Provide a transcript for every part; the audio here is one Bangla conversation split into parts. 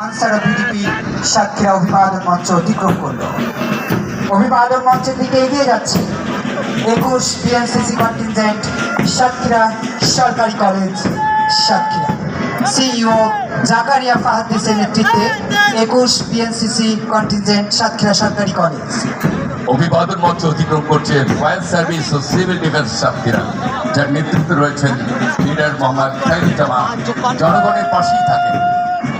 আনসার বিজেপি সাতক্ষীরা অভিবাদন মঞ্চ অতিক্রম করল। অভিবাদন মঞ্চের দিকে এগিয়ে যাচ্ছে 21 বিএনসিসি কন্টিনজেন্ট সাতক্ষীরা সরকারি কলেজ সাতক্ষীরা। সিইও জাকারিয়া ফাহাদিসের নেতৃত্বে 21 বিএনসিসি কন্টিনজেন্ট সাতক্ষীরা সরকারি কলেজ। অভিবাদন মঞ্চ অতিক্রম করছে ফায়ার সার্ভিস ও সিভিল ডিফেন্স সাতক্ষীরা, যার নেতৃত্বে রয়েছেন লিডার মোহাম্মদ খায়রুজ্জামান। জনগণের পাশেই থাকেন,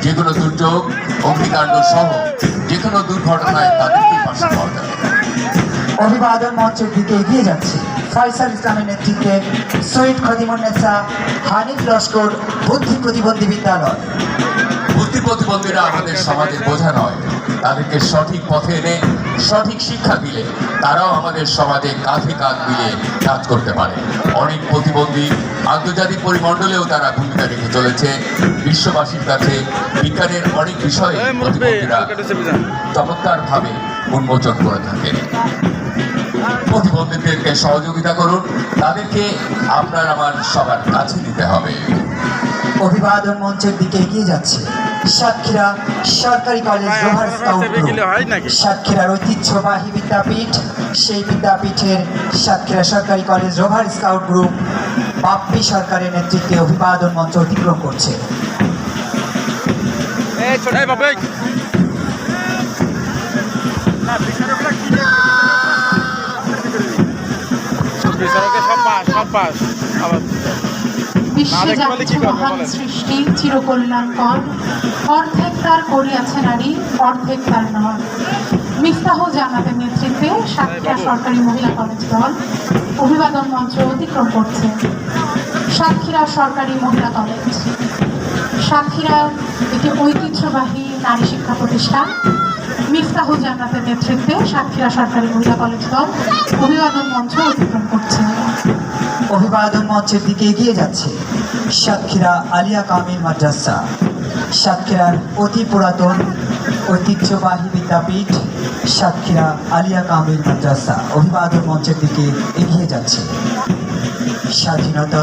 যে কোনো দুর্যোগ, অগ্নিকাণ্ড সহ যে কোনো দুর্ঘটনায় তাদেরকেই পাশে পাওয়া যাবে। অভিবাদন মঞ্চের দিকে এগিয়ে যাচ্ছে ফয়সাল ইসলামের নেতৃত্বে শহীদ খদিমুন্নেসা হানিফ লস্কর বুদ্ধি প্রতিবন্ধী বিদ্যালয়। বুদ্ধি প্রতিবন্ধীরা আমাদের সমাজের বোঝা নয়, তাদেরকে সঠিক পথে এনে সঠিক শিক্ষা দিলে তারাও আমাদের সমাজে কাঁধে কাঁধ মিলিয়ে কাজ করতে পারে। অনেক প্রতিবন্ধী আন্তর্জাতিক পরিমণ্ডলেও তারা ভূমিকা রেখে চলেছে। বিশ্ববাসীর কাছে বিজ্ঞানের অনেক বিষয়ে প্রতিবন্ধীরা চমৎকারভাবে উন্মোচন করে থাকেন। প্রতিবন্ধীদেরকে সহযোগিতা করুন, তাদেরকে আপনার আমার সবার কাছে দিতে হবে। অভিবাদন মঞ্চের দিকে এগিয়ে যাচ্ছে সাতক্ষীরা সরকারি কলেজ রোভার স্কাউট গ্রুপ। সাতক্ষীরার ঐতিহ্যবাহী বিদ্যাপীঠ, সেই বিদ্যাপীঠের সাতক্ষীরা সরকারি college rover scout group Bappi সরকারের নেতৃত্বে অভিবাদন মঞ্চ অতিক্রম করছে। বিশ্বজাগছে মহান সৃষ্টি চিরকল্যাণকর, অর্ধেক তার করিয়াছে নারী, অর্ধেক তার নর। মিফতাহ জান্নাতের নেতৃত্বে সাতক্ষীরা সরকারি মহিলা কলেজ দল অভিবাদন মঞ্চ অতিক্রম করছে। সাতক্ষীরা সরকারি মহিলা কলেজ সাতক্ষীরার একটি ঐতিহ্যবাহী নারী শিক্ষা প্রতিষ্ঠান। মিফতাহ জান্নাতের নেতৃত্বে সাতক্ষীরা সরকারি মহিলা কলেজ দল অভিবাদন মঞ্চ অতিক্রম করছে। অভিবাদন মঞ্চের দিকে এগিয়ে যাচ্ছে সাতক্ষীরা আলিয়া কামিল মাদ্রাসা। সাতক্ষীরার অতি পুরাতন ঐতিহ্যবাহী বিদ্যাপীঠ সাতক্ষীরা আলিয়া কামিল মাদ্রাসা অভিবাদন মঞ্চের দিকে এগিয়ে যাচ্ছে। স্বাধীনতা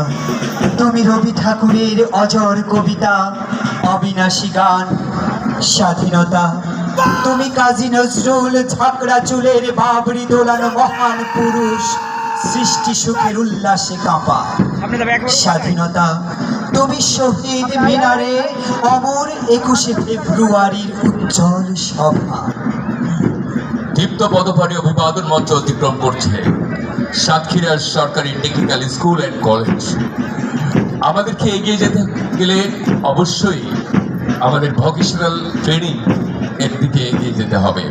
তুমি রবি ঠাকুরের অজর কবিতা, অবিনাশী গান। স্বাধীনতা তুমি কাজী নজরুল ঝাঁকড়া চুলের বাবরি দোলানো মহান পুরুষ, সৃষ্টি সুখের উল্লাসে কাঁপা। স্বাধীনতা তুমি শহীদ মিনারে অমর 21শে ফেব্রুয়ারির উজ্জ্বল সভা। দীপ্ত পদপাড়ি অভিবাদন মঞ্চ অতিক্রম করছে সাতক্ষীরার সরকারি টেকনিক্যাল স্কুল অ্যান্ড কলেজ। আমাদেরকে এগিয়ে যেতে গেলে অবশ্যই আমাদের ভোকেশনাল ট্রেনিং এর দিকে এগিয়ে যেতে হবে।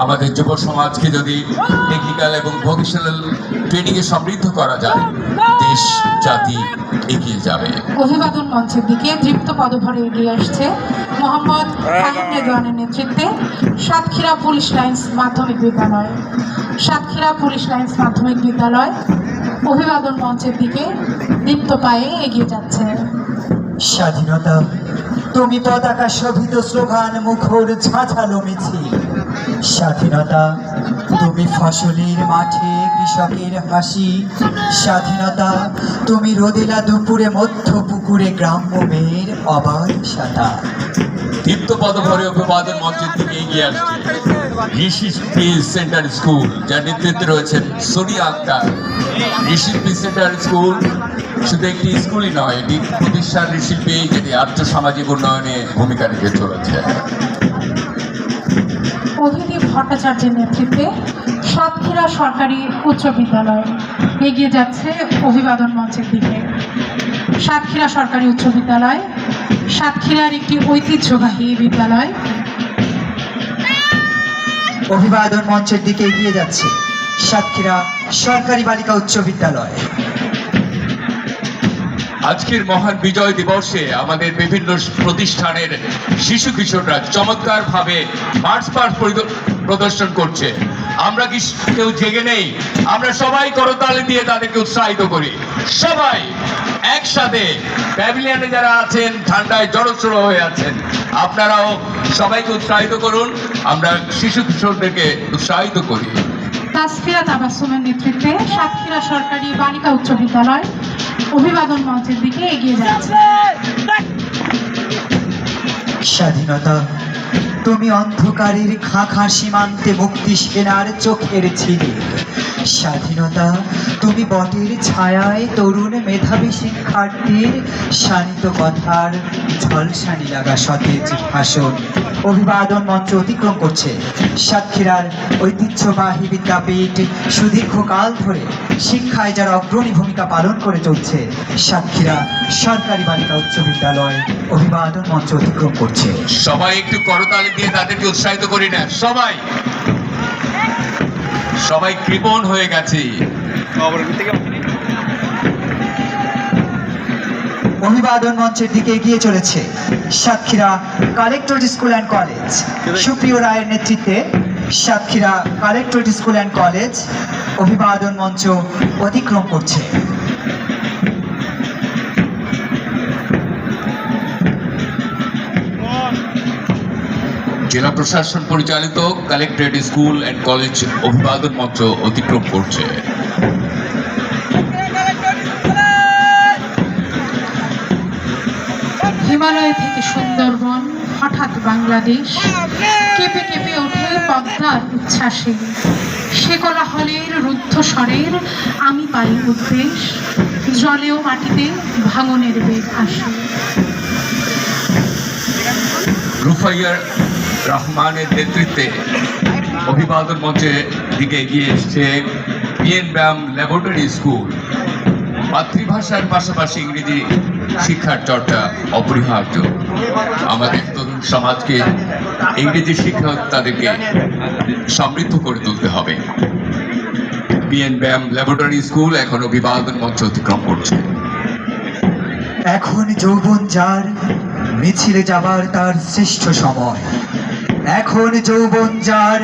আমাদের যুব সমাজকে যদি টেকনিক্যাল এবং ভোকেশনাল ট্রেনিংয়ে সমৃদ্ধ করা যায়, দেশ জাতি এগিয়ে যাবে। অভিবাদন মঞ্চের দিকে দীপ্ত পদভরে এগিয়ে আসছে মোহাম্মদ ফাহিম রেদওয়ানের নেতৃত্বে সাতক্ষীরা পুলিশ লাইন্স মাধ্যমিক বিদ্যালয়। সাতক্ষীরা পুলিশ লাইন্স মাধ্যমিক বিদ্যালয় অভিবাদন মঞ্চের দিকে দীপ্ত পায়ে এগিয়ে যাচ্ছে। স্বাধীনতা তুমি পতাকা শোভিত স্লোগান মুখর ঝাঁঝালো মিছিল। স্বাধীনতা তুমি ফসলের মাঠে কৃষকের হাসি। স্বাধীনতা তুমি রোদেলা দুপুরে মধ্য পুকুরে গ্রাম্য মেয়ের অবাধ সাঁতার। দীপ্ত পদভরে অভিবাদন মঞ্চের দিকে এগিয়ে আসছে ঋষি পিস সেন্টার স্কুল, যার নেতৃত্বে রয়েছেন সোনিয়া আক্তার। ঋষি পিস সেন্টার স্কুল শুধু একটি স্কুলই নয়, এটি প্রতিষ্ঠান শিল্পী, যেটি আর্থ সামাজিক উন্নয়নে ভূমিকা রেখে চলেছে। অভিদীপ ভট্টাচার্যের নেতৃত্বে সাতক্ষীরা সরকারি উচ্চ বিদ্যালয় এগিয়ে যাচ্ছে অভিবাদন মঞ্চের দিকে। সাতক্ষীরা সরকারি উচ্চ বিদ্যালয় সাতক্ষীরার একটি ঐতিহ্যবাহী বিদ্যালয়। অভিবাদন মঞ্চের দিকে এগিয়ে যাচ্ছে সাতক্ষীরা সরকারি বালিকা উচ্চ বিদ্যালয়। আজকের মহান বিজয় দিবসে আমাদের বিভিন্ন প্রতিষ্ঠানের শিশু কিশোররা চমৎকার ভাবে মার্চ পাস্ট প্রদর্শন করছে। আমরা কি কেউ জেগে নেই? আমরা সবাই করতালি দিয়ে তাদেরকে উৎসাহিত করি। সবাই একসাথে প্যাভিলিয়নে যারা আছেন, ঠান্ডায় জড়সড় হয়ে আছেন, আপনারাও সবাইকে উৎসাহিত করুন। আমরা শিশু কিশোরদেরকে উৎসাহিত করি। তাসফিয়া তাবাসসুমের নেতৃত্বে সাতক্ষীরা সরকারি বালিকা উচ্চ বিদ্যালয় অভিবাদন মঞ্চের দিকে এগিয়ে যাচ্ছে। স্বাধীনতা তুমি অন্ধকারের খাঁখা সীমান্তে মুক্তি সেনার চোখের ছিলে। স্বাধীনতা তুমি বটের ছায়ায় তরুণ মেধাবী শিক্ষার্থীর শানিত কথার ঝলসানি লাগা সতেজ ভাষণ। অভিবাদন মঞ্চ অতিক্রম করছে সাতক্ষীরার ঐতিহ্যবাহী বিদ্যাপীঠ। সুদীর্ঘকাল ধরে শিক্ষায় যারা অগ্রণী ভূমিকা পালন করে চলছে সাতক্ষীরা সরকারি বালিকা উচ্চ বিদ্যালয় অভিবাদন মঞ্চ অতিক্রম করছে। সবাই একটু করতালি দিয়ে তাদেরকে উৎসাহিত করি না। সবাই কৃপণ হয়ে গেছে। অভিবাদন মঞ্চের দিকে এগিয়ে চলেছে Satkhira collectorate school and college. সুপ্রিয় রায়ের নেতৃত্বে Satkhira collectorate school and college অভিবাদন মঞ্চ অতিক্রম করছে। জেলা প্রশাসন পরিচালিত কালেক্টরেট স্কুল অ্যান্ড কলেজ অভিবাদন মঞ্চ অতিক্রম করছে। হিমালয় থেকে সুন্দরবন, হঠাৎ বাংলাদেশ, কেঁপে কেঁপে ওঠে পদ্মার উচ্ছ্বাসে। সে কোলাহলের রুদ্ধস্বরের আমি পাই উদ্দেশ, জলেও মাটিতে ভাঙনের বেগ আসে। রুফাইয়ার রহমানের নেতৃত্বে অভিবাদন মঞ্চের দিকে এগিয়ে এসছে পিএন ব্যায়াম ল্যাবরেটরি স্কুল। মাতৃভাষার পাশাপাশি ইংরেজি শিক্ষার চর্চা অপরিহার্য। আমাদের তরুণ সমাজকে ইংরেজি শিক্ষা তাদেরকে সমৃদ্ধ করে তুলতে হবে। পিএন ব্যায়াম ল্যাবরেটরি স্কুল এখন অভিবাদন মঞ্চ অতিক্রম করছে। এখন যৌবন যার, মিছিলে যাবার তার শ্রেষ্ঠ সময়। এখন যৌবন যার,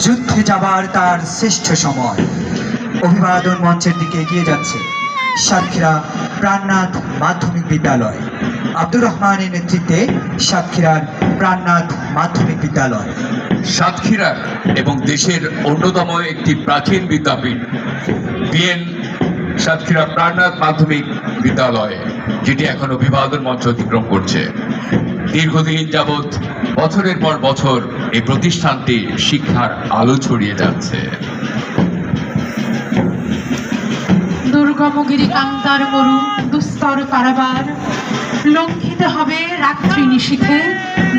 যুদ্ধে যাবার তার শ্রেষ্ঠ সময়। অভিবাদন মঞ্চের দিকে এগিয়ে যাচ্ছে সাতক্ষীরা প্রাণনাথ মাধ্যমিক বিদ্যালয়। আব্দুর রহমানের নেতৃত্বে সাতক্ষীরার প্রাণনাথ মাধ্যমিক বিদ্যালয়। সাতক্ষীরার এবং দেশের অন্যতম একটি প্রাচীন বিদ্যাপীঠ পিএন সাতক্ষীরা প্রাণনাথ মাধ্যমিক বিদ্যালয়, যেটি এখন অভিবাদন মঞ্চ অতিক্রম করছে। দীর্ঘদিন যাবৎ বছরের পর বছর এই প্রতিষ্ঠানটি শিক্ষার আলো ছড়িয়ে যাচ্ছে। দুর্গমগিরি কান্তার মরু দুস্তর পারাবার, লঙ্ঘিত হবে রাত্রি নিশীথে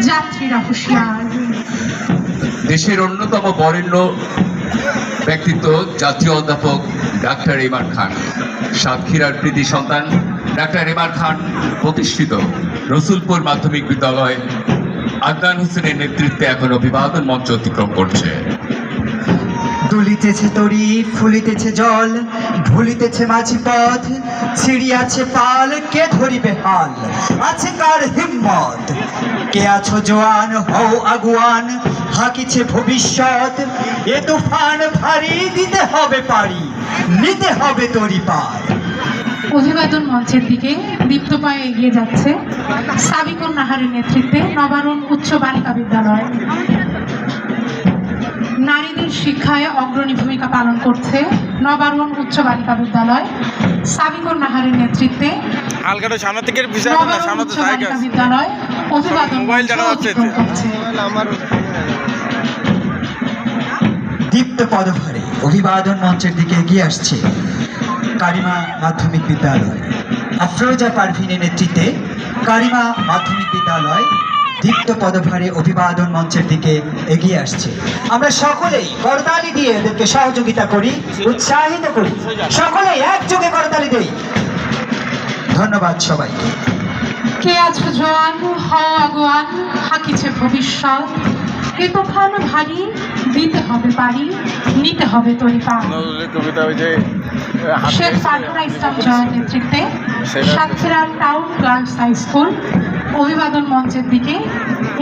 যাত্রীরা হুঁশিয়ার। দেশের অন্যতম বরেণ্য ব্যক্তিত্ব জাতীয় অধ্যাপক ডাক্তার ইমার খান, সাতক্ষীরার কৃতি সন্তান ডাক্তার ইমার খান প্রতিষ্ঠিত রসুলপুর মাধ্যমিক বিদ্যালয় আদনান হোসেনের নেতৃত্বে এখন অভিবাদন মঞ্চ অতিক্রম করছে। দুলিতেছে তরি, ফুলিতেছে জল, ভুলিতেছে মাঝি পথ, ছিড়িয়াছে পাল, কে ধরিবে হাল, আছে কার হিম্মত। কে আছো জোয়ান, হও আগুয়ান, হাকিছে ভবিষ্যৎ। এ তুফান ভারী, দিতে হবে পারি, নিতে হবে তরি পার। অভিবাদন মঞ্চের দিকে দীপ্ত পায়ে এগিয়ে যাচ্ছে সাবিকুন নাহারের নেতৃত্বে নবারুণ উচ্চ বালিকা বিদ্যালয়। নারীদের শিক্ষায় অগ্রণী ভূমিকা পালন করছে নবারুণ উচ্চ বালিকা বিদ্যালয়। সাবিকুন নাহারের নেতৃত্বে নবারুণ উচ্চ বালিকা বিদ্যালয় অভিবাদন মঞ্চ অতিক্রম করছে। দীপ্ত পদভারে অভিবাদন মঞ্চের দিকে এগিয়ে আসছে কারিমা মাধ্যমিক বিদ্যালয়। আফরোজা পারভিনের নেতৃত্বে কারিমা মাধ্যমিক বিদ্যালয় দীপ্ত পদভারে অভিবাদন মঞ্চের দিকে এগিয়ে আসছে। আমরা সকলেই করতালি দিয়ে এদেরকে সহযোগিতা করি, উৎসাহিত করি, সকলেই একযোগে করতালি দেই। ধন্যবাদ সবাইকে। কে আছো জোয়ান, হও আগুয়ান, হাকিছে ভবিষ্যৎ। এ তুফান ভারী, দিতে হবে পারি, নিতে হবে তরি পার। শেখ ফারহানা ইসলাম জয়ের নেতৃত্বে Satkhira town girls high school অভিবাদন মঞ্চের দিকে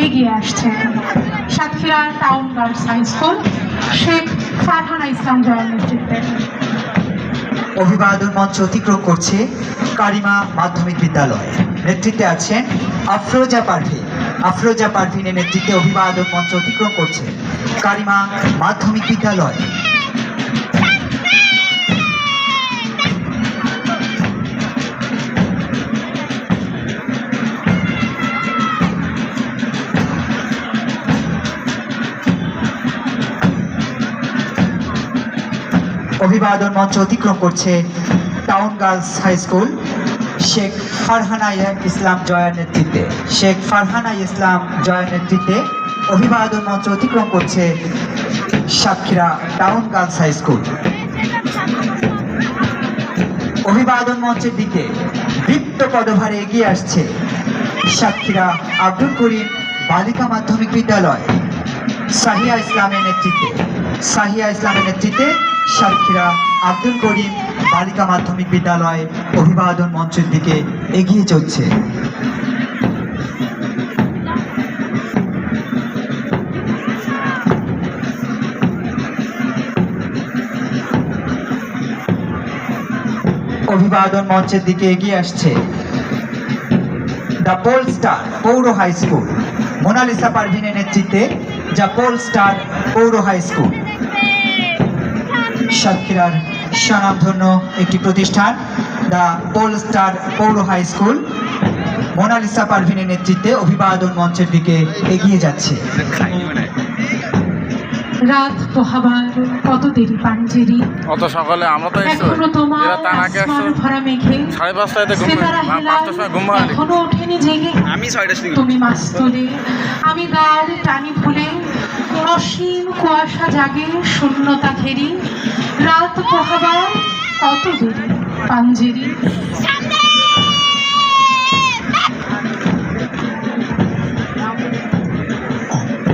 এগিয়ে আসছে। Satkhira town girls high School Sheikh Farhana Islam জয়ের নেতৃত্বে। অভিবাদন মঞ্চ অতিক্রম করছে কারিমা মাধ্যমিক বিদ্যালয়। নেতৃত্বে আছেন আফরোজা পারভিন। আফরোজা পারভিনের নেতৃত্বে অভিবাদন মঞ্চ অতিক্রম করছে কারিমা মাধ্যমিক বিদ্যালয়। অভিবাদন মঞ্চ অতিক্রম করছে Town girls high School Sheikh Farhana Islam জয়ার নেতৃত্বে। শেখ ফারহানা ইসলাম জয়ার নেতৃত্বে অভিবাদন মঞ্চ অতিক্রম করছে Satkhira town girls high school. অভিবাদন মঞ্চের দিকে বৃত্ত পদভারে এগিয়ে আসছে সাতক্ষীরা আব্দুল করিম বালিকা মাধ্যমিক বিদ্যালয় সাহিয়া ইসলামের নেতৃত্বে। সাহিয়া ইসলামের নেতৃত্বে সাতক্ষীরা আব্দুল করিম বালিকা মাধ্যমিক বিদ্যালয় অভিবাদন মঞ্চের দিকে এগিয়ে চলছে। অভিবাদন মঞ্চের দিকে এগিয়ে আসছে দ্য পোল স্টার পৌর হাই স্কুল মোনালিসা পারভিনের নেতৃত্বে দ্য পোল স্টার পৌর হাই স্কুল সাতক্ষীরার স্বনামধন্য একটি প্রতিষ্ঠান দ্য পোল স্টার পৌর হাই স্কুল মোনালিসা পারভিনের নেতৃত্বে অভিবাদন মঞ্চের দিকে এগিয়ে যাচ্ছে। রাত পোহাবার কত দেরি পাঞ্জেরি অত সকালে আমরা তো এখনো তোমার আসমান ভরা মেঘে 5:30 সেতারা হেলাল এখনো ওঠেনি জেগে। আমি 6:30 তুমি মাস্তরে আমি গার টানি ভুলে অসীম কুয়াশা জাগে শূন্যতা ঘেরি রাত পোহাবার কত দেরি পাঞ্জেরি।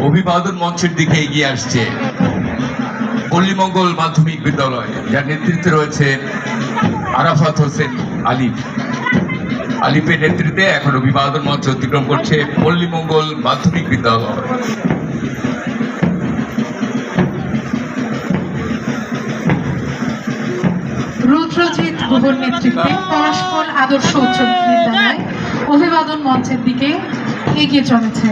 অভিবাদন মঞ্চের দিকে এগিয়ে আসছে পল্লীমঙ্গল মাধ্যমিক বিদ্যালয়, যার নেতৃত্বে রয়েছে আরাফাত হোসেন আলিফ। আলিফের নেতৃত্বে এখন অভিবাদন মঞ্চ অতিক্রম করছে পল্লীমঙ্গল মাধ্যমিক বিদ্যালয়। রুদ্রজিৎ গুহর নেতৃত্বে পরস্পর আদর্শ উচ্চ বিদ্যালয় অভিবাদন মঞ্চের দিকে এগিয়ে চলেছে।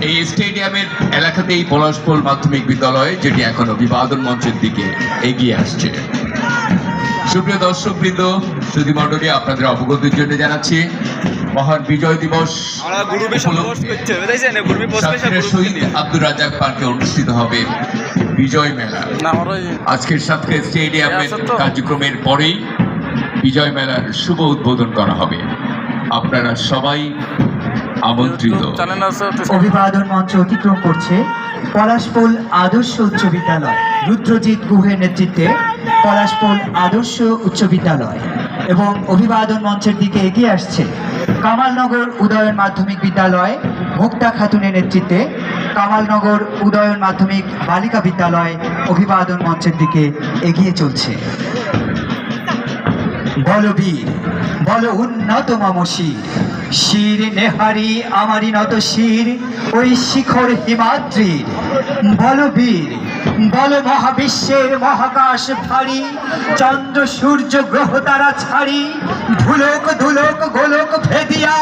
এই স্টেডিয়ামের এলাকাতেই পলাশপোল মাধ্যমিক বিদ্যালয়, যেটি এখন অভিবাদন মঞ্চের দিকে এগিয়ে আসছে। সুপ্রিয় দর্শকবৃন্দ, সুধী মণ্ডলী, আপনাদের অবগতির জন্য জানাচ্ছি মহান বিজয় দিবস সাতক্ষীরা শহীদ আব্দুর রাজ্জাক পার্কে অনুষ্ঠিত হবে বিজয় মেলা। আজকের সাতক্ষীরা স্টেডিয়ামের কার্যক্রমের পরেই বিজয় মেলার শুভ উদ্বোধন করা হবে। আপনারা সবাই আমন্ত্রিত। অভিবাদন মঞ্চ অতিক্রম করছে পলাশপোল আদর্শ উচ্চ বিদ্যালয় রুদ্রজিৎ গুহের নেতৃত্বে পলাশপোল আদর্শ উচ্চ বিদ্যালয় এবং অভিবাদন মঞ্চের দিকে এগিয়ে আসছে কামালনগর উদয়ন মাধ্যমিক বিদ্যালয় মুক্তা খাতুনের নেতৃত্বে কামালনগর উদয়ন মাধ্যমিক বালিকা বিদ্যালয় অভিবাদন মঞ্চের দিকে এগিয়ে চলছে। বলবীর বল উন্নত মামশির শির নেহারি আমারি নত শির ওই শিখর হিমাদ্রির। বলবীর বল মহাবিশ্বের মহাকাশ ভারী চন্দ্র সূর্য গ্রহ তারা ছাড়ি ধুলোক ধুলোক গোলক ভেদিয়া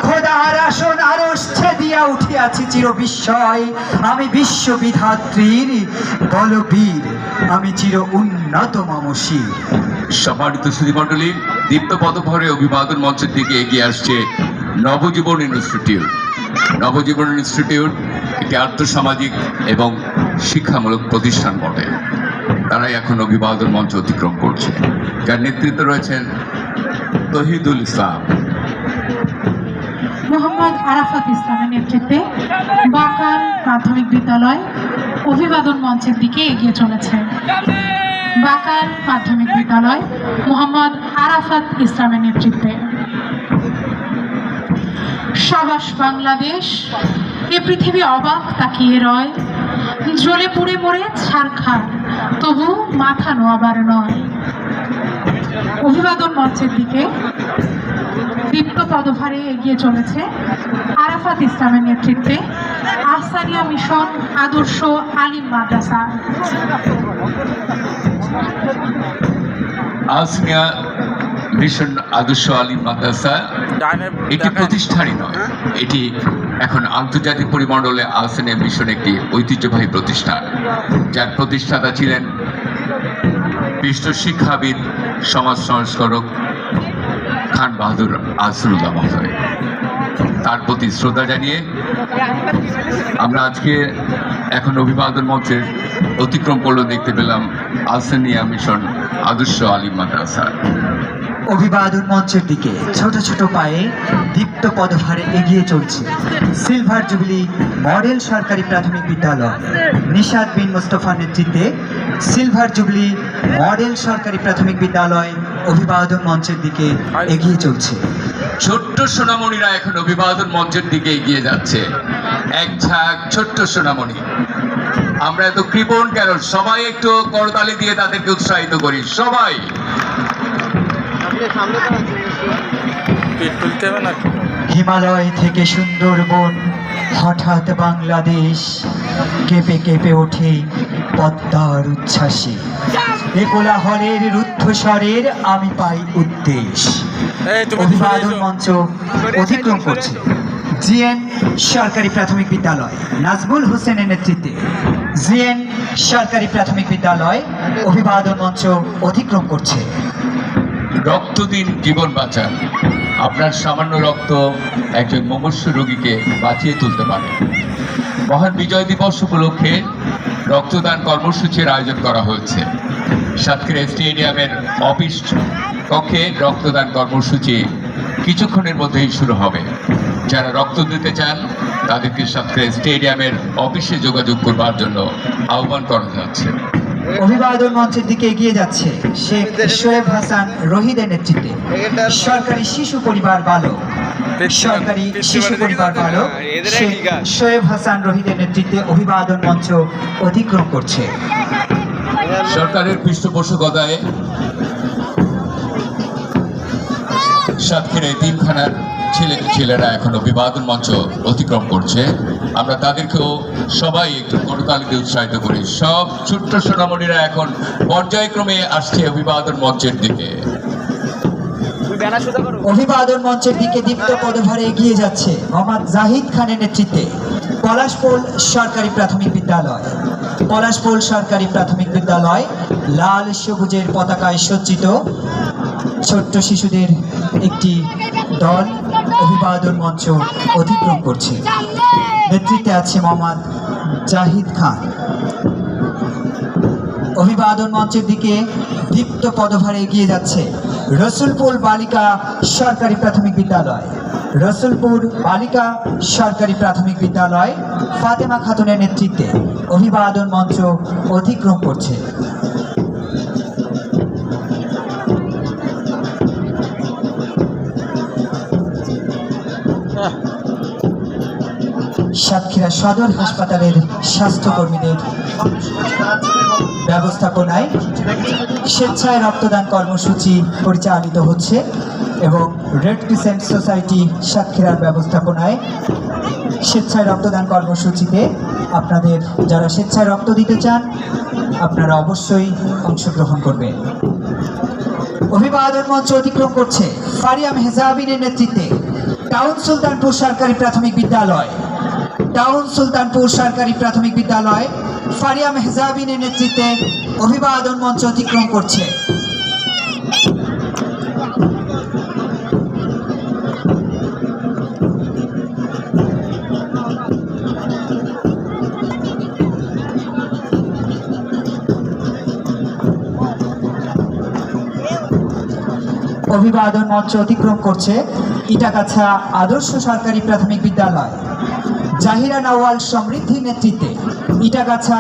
খোদার আসন আরশ ছেদিয়া উঠিয়াছি চির বিস্ময় আমি বিশ্ববিধাত্রীর। বলবীর আমি চির উন্নত মামশির। সম্মানিত সুধী মণ্ডলী, দীপ্ত পদভরে অভিবাদন মঞ্চের দিকে এগিয়ে আসছে নবজীবন ইনস্টিটিউট। নবজীবন ইনস্টিটিউট একটি আর্থসামাজিক এবং শিক্ষামূলক প্রতিষ্ঠান বটে। তারাই এখন অভিবাদন মঞ্চ অতিক্রম করছে, যার নেতৃত্বে রয়েছেন তহিদুল ইসলাম। মোহাম্মদ আরাফাত ইসলামের নেতৃত্বে বাকার মাধ্যমিক বিদ্যালয় অভিবাদন মঞ্চের দিকে এগিয়ে চলেছে। বাকার মাধ্যমিক বিদ্যালয় মোহাম্মদ আরাফাত ইসলামের নেতৃত্বে। সাবাস বাংলাদেশ, এ পৃথিবী অবাক তাকিয়ে রয়, জ্বলে পুড়ে মরে ছারখার, তবু মাথা নোয়াবার নয়। অভিবাদন মঞ্চের দিকে দীপ্ত পদভারে এগিয়ে চলেছে আরাফাত ইসলামের নেতৃত্বে আহসানিয়া মিশন আদর্শ আলিম মাদ্রাসা। আহসানিয়া মিশন আদর্শ আলিম মাদ্রাসা এটি প্রতিষ্ঠানই নয়, এটি এখন আন্তর্জাতিক পরিমণ্ডলে আহসানিয়া মিশন একটি ঐতিহ্যবাহী প্রতিষ্ঠান, যার প্রতিষ্ঠাতা ছিলেন বিশ্ব শিক্ষাবিদ সমাজ সংস্কারক খান বাহাদুর আহসানুল্লাহ মহোদয়। তার প্রতি শ্রদ্ধা জানিয়ে আমরা আজকে এখন অভিবাদন মঞ্চের অতিক্রম করলো দেখতে পেলাম আহসানিয়া মিশন আদর্শ আলিম মাদ্রাসা। অভিবাদন মঞ্চের দিকে ছোট ছোট পায়ে দীপ্ত পদভারে এগিয়ে চলছে সিলভার জুবিলি মডেল সরকারি প্রাথমিক বিদ্যালয়। নিশাদ বিন মুস্তফার নেতৃত্বে সিলভার জুবিলি মডেল সরকারি প্রাথমিক বিদ্যালয় অভিবাদন মঞ্চের দিকে এগিয়ে চলছে। ছোট্ট সোনামণিরা এখন অভিবাদন মঞ্চের দিকে এগিয়ে যাচ্ছে, এক ঝাঁক ছোট্ট সোনামণি। আমরা এত কৃপণ কেন? সবাই একটু করতালি দিয়ে তাদেরকে উৎসাহিত করি, সবাই। তুলতে হবে না? হিমালয় থেকে সুন্দরবন, হঠাৎ বাংলাদেশ কেঁপে কেঁপে ওঠে পদ্মার উচ্ছ্বাসে। এ কোলাহলের রুদ্ধস্বরের আমি পাই উদ্দেশ। অভিবাদন মঞ্চ অতিক্রম করছে জিএন সরকারি প্রাথমিক বিদ্যালয় নাজমুল হোসেনের নেতৃত্বে। জিএন সরকারি প্রাথমিক বিদ্যালয় অভিবাদন মঞ্চ অতিক্রম করছে। রক্ত দিন, জীবন বাঁচান। আপনার সামান্য রক্ত একজন মুমূর্ষু রোগীকে বাঁচিয়ে তুলতে পারে। মহান বিজয় দিবস উপলক্ষে রক্তদান কর্মসূচির আয়োজন করা হয়েছে। সাতক্ষীরা স্টেডিয়ামের অফিস কক্ষে রক্তদান কর্মসূচি কিছুক্ষণের মধ্যেই শুরু হবে। যারা রক্ত দিতে চান তাদেরকে সাতক্ষীরা স্টেডিয়ামের অফিসে যোগাযোগ করবার জন্য আহ্বান করা যাচ্ছে। অভিবাদন মঞ্চের দিকে এগিয়ে যাচ্ছে শেখ শোয়েব হাসান রহিদের নেতৃত্বে সরকারি শিশু পরিবার বালক। সরকারি শিশু পরিবার বালক শেখ শোয়েব হাসান রহিদের নেতৃত্বে অভিবাদন মঞ্চ অতিক্রম করছে। সরকারের পৃষ্ঠপোষকতায় সাতক্ষীরা এতিমখানার ছেলেরা এখন অভিবাদন মঞ্চ অতিক্রম করছে। আমরা তাদেরকেও সবাই একটু করতালিতে উৎসাহিত করি। সব ছোট্ট সোনামণিরা এখন পর্যায়ক্রমে আসছে অভিবাদন মঞ্চের দিকে। অভিবাদন মঞ্চের দিকে দীপ্ত পদভারে এগিয়ে যাচ্ছে মোহাম্মদ জাহিদ খানের নেতৃত্বে পলাশপোল সরকারি প্রাথমিক বিদ্যালয়। পলাশপোল সরকারি প্রাথমিক বিদ্যালয় লাল সবুজের পতাকায় সজ্জিত ছোট্ট শিশুদের একটি দল অভিবাদন মঞ্চ অতিক্রম করছে। নেতৃত্বে আছে মোহাম্মদ জাহিদ খান। অভিবাদন মঞ্চের দিকে দীপ্ত পদভারে এগিয়ে যাচ্ছে রসুলপুর বালিকা সরকারি প্রাথমিক বিদ্যালয়। রসুলপুর বালিকা সরকারি প্রাথমিক বিদ্যালয় ফাতেমা খাতুনের নেতৃত্বে অভিবাদন মঞ্চ অতিক্রম করছে। সাতক্ষীরা সদর হাসপাতালের স্বাস্থ্যকর্মীদের ব্যবস্থাপনায় স্বেচ্ছায় রক্তদান কর্মসূচি পরিচালিত হচ্ছে এবং রেড ক্রিসেন্ট সোসাইটি সাতক্ষীরার ব্যবস্থাপনায় স্বেচ্ছায় রক্তদান কর্মসূচিতে আপনাদের যারা স্বেচ্ছায় রক্ত দিতে চান আপনারা অবশ্যই অংশগ্রহণ করবেন। অভিবাদন মঞ্চ অতিক্রম করছে ফারিয়া মেহজাবিনের নেতৃত্বে টাউন সুলতানপুর সরকারি প্রাথমিক বিদ্যালয়। টাউন সুলতানপুর সরকারি প্রাথমিক বিদ্যালয় ফারিয়া মেহজাবিনের নেতৃত্বে অভিবাদন মঞ্চ অতিক্রম করছে। অভিবাদন মঞ্চ অতিক্রম করছে ইটাগাছা আদর্শ সরকারি প্রাথমিক বিদ্যালয়। জাহিরা নওয়াল সমৃদ্ধির নেতৃত্বে ইটাগাছা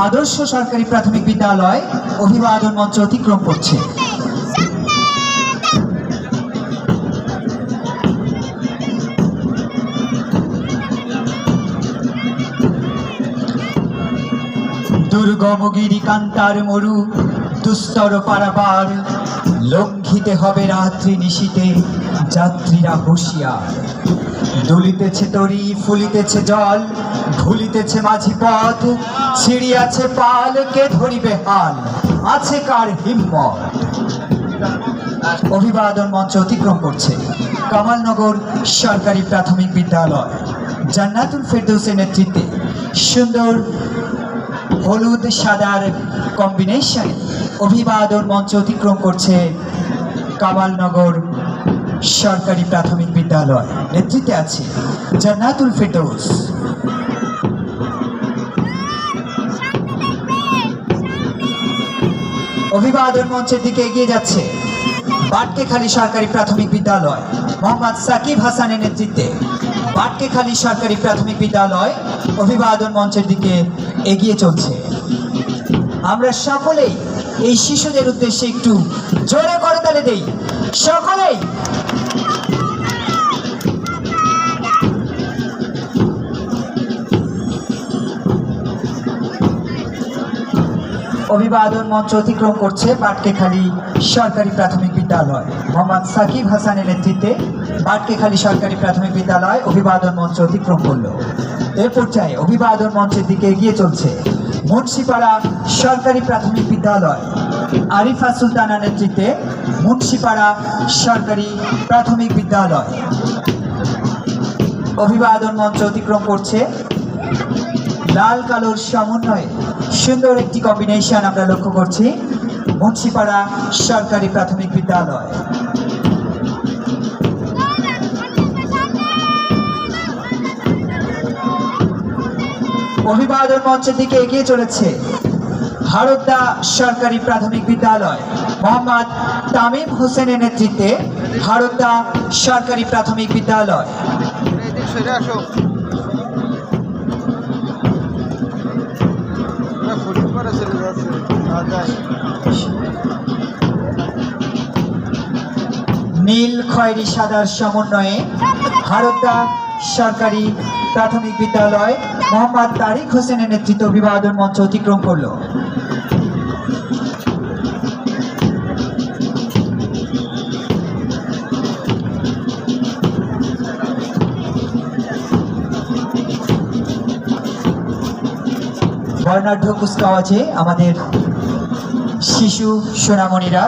আদর্শ সরকারি প্রাথমিক বিদ্যালয় অভিবাদন মঞ্চ অতিক্রম করছে। দুর্গম গিরিকান্তার মরু দুস্তর পারাবার লঙ্ঘিতে হবে রাত্রি নিশীতে যাত্রীরা হুঁশিয়ার। দুলিতেছে তরি ফুলিতেছে জল ভুলিতেছে মাঝি পথ ছিড়িয়াছে পাল কে ধরিবে হাল আছে কার হিম্মত। অভিবাদন মঞ্চ অতিক্রম করছে কামালনগর সরকারি প্রাথমিক বিদ্যালয়। জান্নাতুল ফেরদৌসের নেতৃত্বে সুন্দর হলুদ সাদার কম্বিনেশনে অভিবাদন মঞ্চ অতিক্রম করছে কামালনগর সরকারি প্রাথমিক বিদ্যালয়। নেতৃত্বে আছে জান্নাতুল ফেরদৌস। অভিবাদন মঞ্চের দিকে এগিয়ে যাচ্ছে বাটকেখালী সরকারি প্রাথমিক বিদ্যালয় মোহাম্মদ সাকিব হাসানের নেতৃত্বে। বাটকেখালী সরকারি প্রাথমিক বিদ্যালয় অভিবাদন মঞ্চের দিকে এগিয়ে চলছে। আমরা সকলেই এই শিশুদের উদ্দেশ্যে একটু জোরে করতালি দেই, সকলেই। অভিবাদন মঞ্চ অতিক্রম করছে বাটকেখালী সরকারি প্রাথমিক বিদ্যালয় মোহাম্মদ সাকিব হাসানের নেতৃত্বে। বাটকেখালী সরকারি প্রাথমিক বিদ্যালয় অভিবাদন মঞ্চ অতিক্রম করলো। এ পর্যায়ে অভিবাদন মঞ্চের দিকে এগিয়ে চলছে মুন্সিপাড়া সরকারি প্রাথমিক বিদ্যালয় আরিফা সুলতানার নেতৃত্বে। মুন্সিপাড়া সরকারি প্রাথমিক বিদ্যালয় অভিবাদন মঞ্চ অতিক্রম করছে। লাল কালোর সমন্বয়ে সুন্দর একটি কম্বিনেশন আমরা লক্ষ্য করছি। মুন্সিপাড়া সরকারি প্রাথমিক বিদ্যালয় অভিবাদন মঞ্চের দিকে এগিয়ে চলেছে হারোদ্দা সরকারি প্রাথমিক বিদ্যালয় মোহাম্মদ তামিম হোসেনের নেতৃত্বে। হারোদ্দা সরকারি প্রাথমিক বিদ্যালয় নীল খয়েরি সাদার সমন্বয়ে হারোদ্দা সরকারি প্রাথমিক বিদ্যালয় মোহাম্মদ তারিক হোসেনের নেতৃত্বে অভিবাদন মঞ্চ অতিক্রম করলো। বর্ণাঢ্য কুচকাওয়াজে আমাদের শিশু সোনামণিরা